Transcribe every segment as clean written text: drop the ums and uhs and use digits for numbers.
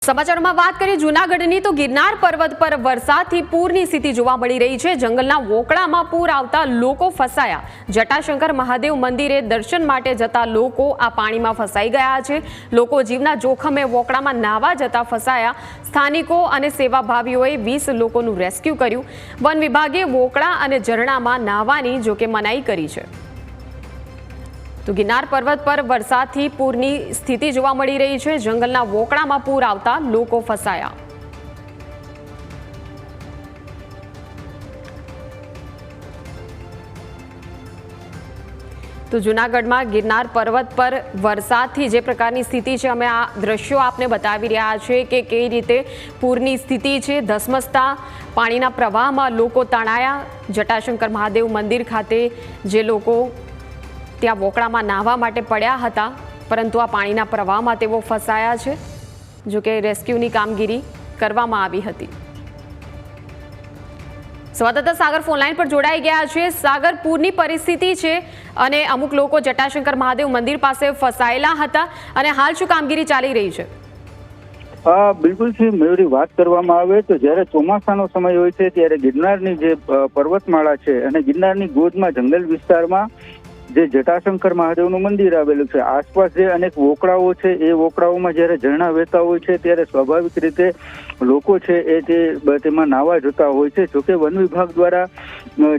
સમાચારોમાં વાત કરીએ જૂનાગઢની તો ગિરનાર પર્વત પર વરસાદથી પૂરની સ્થિતિ જોવા મળી રહી છે। જંગલના વોકળામાં પૂર આવતા લોકો ફસાયા। જટાશંકર મહાદેવ મંદિરે દર્શન માટે જતા લોકો આ પાણીમાં ફસાઈ ગયા છે। લોકો જીવના જોખમે વોકળામાં નાહવા જતા ફસાયા। સ્થાનિકો અને સેવાભાવીઓએ 20 લોકોનું રેસ્ક્યુ કર્યું। વન વિભાગે વોકળા અને ઝરણામાં નાહવાની જોકે મનાઈ કરી છે। તો ગિરનાર પર્વત પર વરસાદથી પૂરની સ્થિતિ જોવા મળી રહી છે। જંગલના વોકળામાં પૂર આવતા લોકો ફસાયા। તો જૂનાગઢમાં ગિરનાર પર્વત પર વરસાદથી જે પ્રકારની સ્થિતિ છે, અમે આ દ્રશ્યો આપને બતાવી રહ્યા છે કે કઈ રીતે પૂરની સ્થિતિ છે। ધસમસતા પાણીના પ્રવાહમાં લોકો તણાયા। જટાશંકર મહાદેવ મંદિર ખાતે જે લોકો ત્યાં વોકળામાં નાહવા માટે પડ્યા હતા, પરંતુ આ પાણીના પ્રવાહમાં તેઓ ફસાયા છે। જો કે રેસ્ક્યુની કામગીરી કરવામાં આવી હતી। સંવાદદાતા સાગર ફોનલાઈન પર જોડાઈ ગયા છે। સાગર, પૂરની પરિસ્થિતિ છે અને અમુક લોકો જટાશંકર મહાદેવ મંદિર પાસે ફસાયેલા હતા અને હાલ શું કામગીરી ચાલી રહી છે? બિલકુલ છે મયુરી, વાત કરવામાં આવે તો જ્યારે ચોમાસાનો સમય હોય છે ત્યારે ગિરનારની જે પર્વતમાળા છે અને ગિરનારની ગોદમાં જંગલ વિસ્તારમાં જે જટાશંકર મહાદેવનું મંદિર આવેલું છે, આસપાસ જે અનેક વોકળાઓ છે, એ વોકળાઓમાં જ્યારે ઝરણા વહેતા હોય છે ત્યારે સ્વાભાવિક રીતે લોકો છે એ તેમાં નાહવા જતા હોય છે। જોકે વન વિભાગ દ્વારા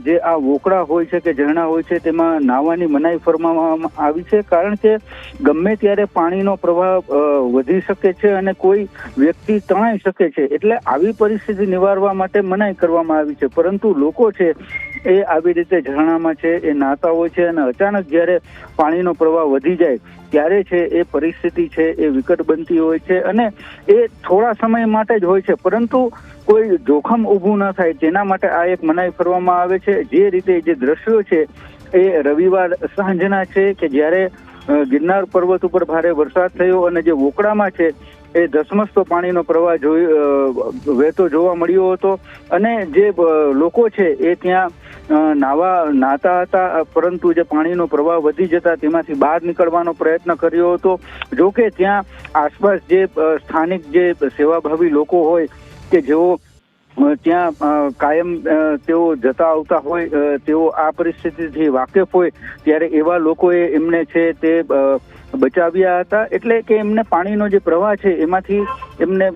જે આ વોકળા હોય છે કે ઝરણા હોય છે તેમાં નાહવાની મનાઈ ફરમાવવામાં આવી છે, કારણ કે ગમે ત્યારે પાણીનો પ્રવાહ વધી શકે છે અને કોઈ વ્યક્તિ તણાઈ શકે છે। એટલે આવી પરિસ્થિતિ નિવારવા માટે મનાઈ કરવામાં આવી છે, પરંતુ લોકો છે એ આવી રીતે ઝરણામાં છે એ નાહતા હોય છે અને અચાનક જ્યારે પાણીનો પ્રવાહ વધી જાય ત્યારે છે એ પરિસ્થિતિ છે એ વિકટ બનતી હોય છે અને એ થોડા સમય માટે જ હોય છે, પરંતુ કોઈ જોખમ ઊભું ન થાય તેના માટે આ એક મનાઈ ફરવામાં આવે છે। જે રીતે જે દ્રશ્યો છે એ રવિવાર સાંજના છે કે જ્યારે ગિરનાર પર્વત ઉપર ભારે વરસાદ થયો અને જે વોકળામાં છે એ ધસમસતો પાણીનો પ્રવાહ વહેતો જોવા મળ્યો હતો અને જે લોકો છે એ ત્યાં નાહતા હતા, પરંતુ જે પાણીનો પ્રવાહ વધી જતા તેમાંથી બહાર નીકળવાનો પ્રયત્ન કર્યો હતો। જો કે ત્યાં આસપાસ જે સ્થાનિક જે સેવાભાવી લોકો હોય કે જેઓ ત્યાં કાયમ તેઓ જતા આવતા હોય, તેઓ આ પરિસ્થિતિથી વાકેફ હોય, ત્યારે એવા લોકોએ એમને છે તે બચાવ્યા હતા। એટલે કે એમને પાણીનો જે પ્રવાહ છે એમાંથી એમને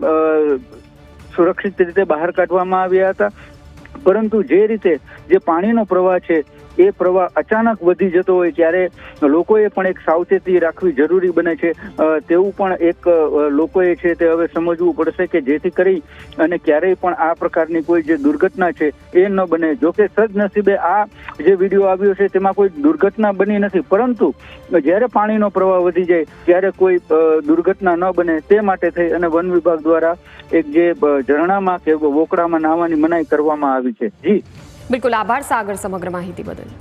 સુરક્ષિત રીતે બહાર કાઢવામાં આવ્યા હતા। પરંતુ જે રીતે જે પાણીનો પ્રવાહ છે એ પ્રવાહ અચાનક વધી જતો હોય ત્યારે લોકોએ પણ એક સાવચેતી રાખવી જરૂરી બને છે। તેવું પણ એક લોકોએ છે તે હવે સમજવું પડશે કે જેથી કરી અને ક્યારેય પણ આ પ્રકારની કોઈ જે દુર્ઘટના છે એ ન બને। જોકે સદનસીબે આ જે વિડીયો આવ્યો છે તેમાં કોઈ દુર્ઘટના બની નથી, પરંતુ જ્યારે પાણીનો પ્રવાહ વધી જાય ત્યારે કોઈ દુર્ઘટના ન બને તે માટે થઈ અને વન વિભાગ દ્વારા એક જે ઝરણામાં કે વોકળામાં નાહવાની મનાઈ કરવામાં આવી છે। જી બિલકુલ, આભાર સાગર સમગ્ર માહિતી બદલ।